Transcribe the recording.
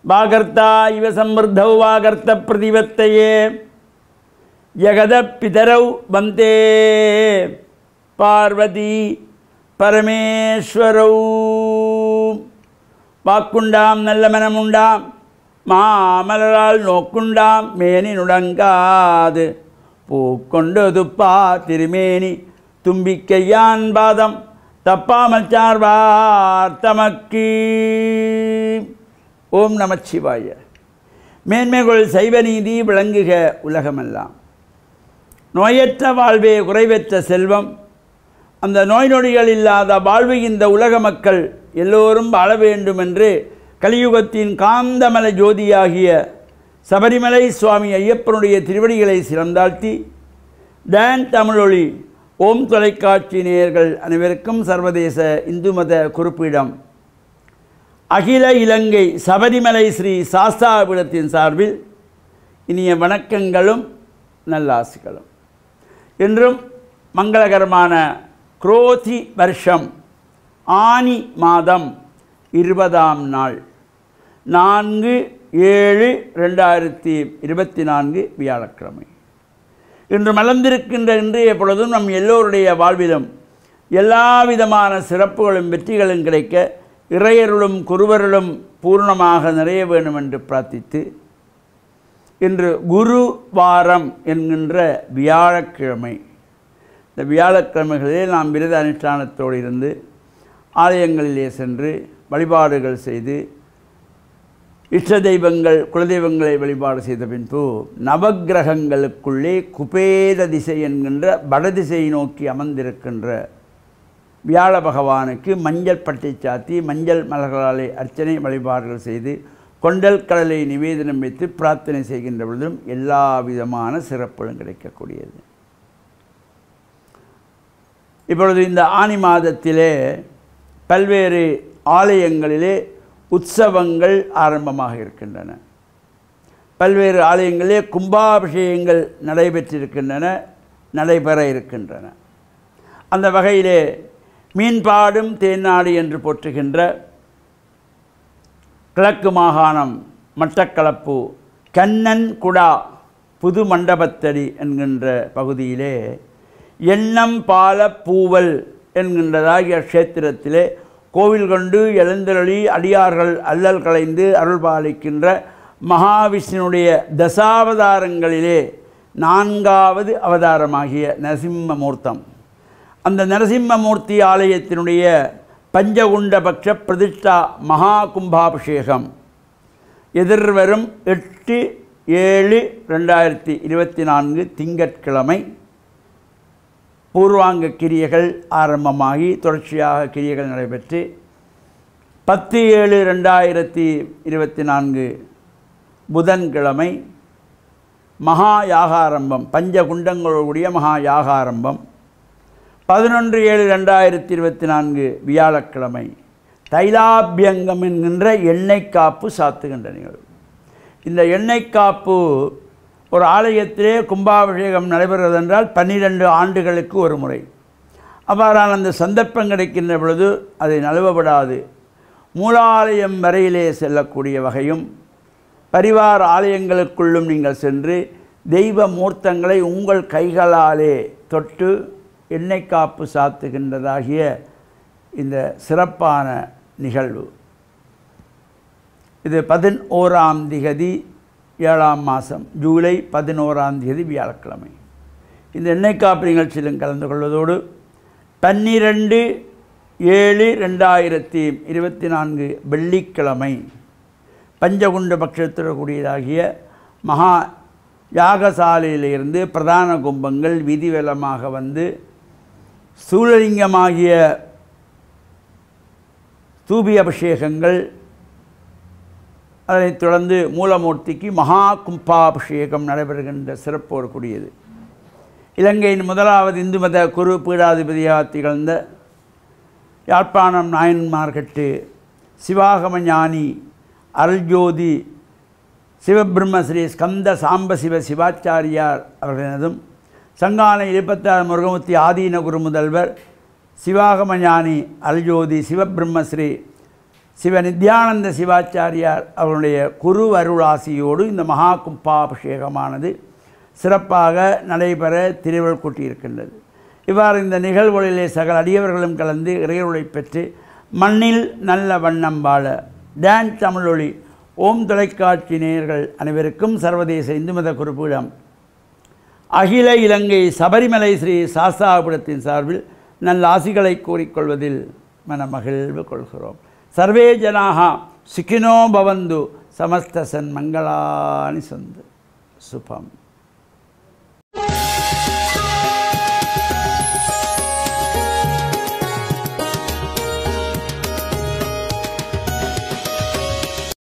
வாகர்த்தா இவ சம்வர்த்தௌ வாகர்த்த பிரதிபத்தையே ஜகத பிதரௌ வந்தே பார்வதி பரமேஸ்வரௌ. வாக்குண்டாம் நல்ல மனமுண்டாம் மாமலரால் நோக்குண்டாம் மேனி நுடங்காது பூக்கொண்டதுப்பா திருமேனி தும்பிக்கையான் பாதம் தப்பாமல் சார்வார் தமக்கு. ஓம் நமச்சிவாய. மேன்மைகள் சைவநீதி விளங்குக உலகமெல்லாம். நோயற்ற வாழ்வே குறைவற்ற செல்வம். அந்த நோய் நொடிகள் இல்லாத வாழ்வு இந்த உலக மக்கள் எல்லோரும் வாழ வேண்டும் என்று கலியுகத்தின் காந்தமல ஜோதியாகிய சபரிமலை சுவாமி ஐயப்பனுடைய திருவடிகளை சிறந்தாழ்த்தி டான் தமிழொலி ஓம் தொலைக்காட்சி நேயர்கள் அனைவருக்கும் சர்வதேச இந்து மத குறிப்பீடம் அகில இலங்கை சபரிமலை ஸ்ரீ சாஸ்தாபீடத்தின் சார்பில் இனிய வணக்கங்களும் நல்லாசிகளும். இன்றும் மங்களகரமான குரோதி வருஷம் ஆனி மாதம் 20ஆம் நாள் 4/7/2024 வியாழக்கிழமை. இன்று மலர்ந்திருக்கின்ற இன்றைய பொழுதும் நம் எல்லோருடைய வாழ்விலும் எல்லா விதமான சிறப்புகளும் வெற்றிகளும் கிடைக்க இறையருளும் குருவருளும் பூர்ணமாக நிறைய வேண்டும் என்று பிரார்த்தித்து இன்று குரு வாரம் என்கின்ற வியாழக்கிழமை. இந்த வியாழக்கிழமைகளிலே நாம் விரத அனுஷ்டானத்தோடு இருந்து ஆலயங்களிலே சென்று வழிபாடுகள் செய்து இஷ்ட தெய்வங்கள் குலதெய்வங்களை வழிபாடு செய்த பின்பு நவக்கிரகங்களுக்குள்ளே குபேத திசை என்கின்ற வடதிசையை நோக்கி அமர்ந்திருக்கின்ற வியாழ பகவானுக்கு மஞ்சள் பட்டை சாத்தி மஞ்சள் மலர்களாலே அர்ச்சனை வழிபாடுகள் செய்து கொண்டல் கடலை நிவேதனம் வைத்து பிரார்த்தனை செய்கின்ற பொழுதும் எல்லா விதமான சிறப்புகளும் கிடைக்கக்கூடியது. இப்பொழுது இந்த ஆனி மாதத்திலே பல்வேறு ஆலயங்களிலே உற்சவங்கள் ஆரம்பமாக இருக்கின்றன. பல்வேறு ஆலயங்களிலே கும்பாபிஷேகங்கள் நடைபெற்றிருக்கின்றன, நடைபெற இருக்கின்றன. அந்த வகையிலே மீன்பாடும் தேன்னாடு என்று போற்றுகின்ற கிழக்கு மாகாணம் மட்டக்களப்பு கண்ணன் குடா புது மண்டபத்தடி என்கின்ற பகுதியிலே எண்ணம் பால பூவல் என்கின்றதாகிய க்ஷேத்திரத்திலே கோவில் கொண்டு எழுந்தருளி அடியார்கள் அல்லல் களைந்து அருள்பாலிக்கின்ற மகாவிஷ்ணுடைய தசாவதாரங்களிலே 4வது அவதாரமாகிய நரசிம்மமூர்த்தம். அந்த நரசிம்மமூர்த்தி ஆலயத்தினுடைய பஞ்சகுண்டபக்ஷ பிரதிஷ்டா மகா கும்பாபிஷேகம் எதிர்வரும் 8/7/2024 திங்கட்கிழமை பூர்வாங்க கிரியைகள் ஆரம்பமாகி தொடர்ச்சியாக கிரியைகள் நடைபெற்று 10/7/2024 புதன்கிழமை மகா யாகாரம்பம் பஞ்சகுண்டங்களுடைய மகா யாகாரம்பம் 11/7/2024 வியாழக்கிழமை தைலாபியங்கம் என்கின்ற எண்ணெய் காப்பு சாத்துகின்ற நிகழ்வு. இந்த எண்ணெய் காப்பு ஒரு ஆலயத்திலே கும்பாபிஷேகம் நடைபெறுவது என்றால் 12 ஆண்டுகளுக்கு ஒரு முறை. அவ்வாறான அந்த சந்தர்ப்பம் கிடைக்கின்ற பொழுது அதை நழுவப்படாது மூலாலயம் வரையிலே செல்லக்கூடிய வகையும் பரிவார ஆலயங்களுக்குள்ளும் நீங்கள் சென்று தெய்வ மூர்த்தங்களை உங்கள் கைகளாலே தொட்டு எண்ணெய் காப்பு சாத்துகின்றதாகிய இந்த சிறப்பான நிகழ்வு. இது 11ஆம் திகதி 7ஆம் மாதம் ஜூலை 11ஆம் தேதி வியாழக்கிழமை. இந்த எண்ணெய் காப்பு நிகழ்ச்சியிலும் கலந்து கொள்வதோடு 12/7/2024 வெள்ளிக்கிழமை பஞ்சகுண்ட பட்சத்துடன் கூடியதாகிய மகா யாகசாலையிலிருந்து பிரதான கும்பங்கள் விதிவலமாக வந்து சூழலிங்கமாகிய தூபி அபிஷேகங்கள், அதைத் தொடர்ந்து மூலமூர்த்திக்கு மகா கும்பாபிஷேகம் நடைபெறுகின்ற சிறப்போடு கூடியது. இலங்கையின் 1வது இந்து மத குரு பீடாதிபதியாக திகழ்ந்த யாழ்ப்பாணம் நாயன்மார்கட்டு சிவாகம ஞானி அருள்ஜோதி சிவபிரம்மஸ்ரீ ஸ்கந்த சாம்பசிவ சிவாச்சாரியார் அவர்களதும் சங்கானை 26 முருகமூர்த்தி ஆதீன குரு முதல்வர் சிவாகம ஞானி அருள்ஜோதி சிவபிரம்மஸ்ரீ சிவ நித்யானந்த சிவாச்சாரியார் அவருடைய குரு அருளாசியோடு இந்த மகா கும்பாபிஷேகமானது சிறப்பாக நடைபெற திருவள்ளுவர் கூட்டியிருக்கின்றது. இவ்வாறு இந்த நிகழ்வுகளிலே சகல அடியவர்களும் கலந்து இறையருளை பெற்று மண்ணில் நல்ல வண்ணம் வாழ டான்ஸ் தமிழொலி ஓம் தொலைக்காட்சி நேயர்கள் அனைவருக்கும் சர்வதேச இந்து மத குறிப்பீடம் அகில இலங்கை சபரிமலை ஸ்ரீ சாஸ்தாபுரத்தின் சார்பில் நல்ல ஆசிகளை கூறிக்கொள்வதில் மனமகிழ்வு கொள்கிறோம். சர்வே ஜனாக சுகினோ பவந்து சமஸ்த சன்மங்களானி சந்து சுபம்.